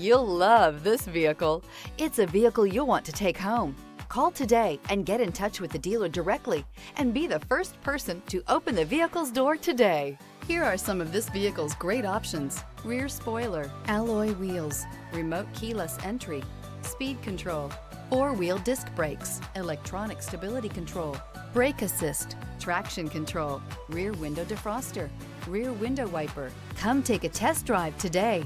You'll love this vehicle. It's a vehicle you'll want to take home. Call today and get in touch with the dealer directly and be the first person to open the vehicle's door today. Here are some of this vehicle's great options: rear spoiler, alloy wheels, remote keyless entry, speed control, four-wheel disc brakes, electronic stability control, brake assist, traction control, rear window defroster, rear window wiper. Come take a test drive today.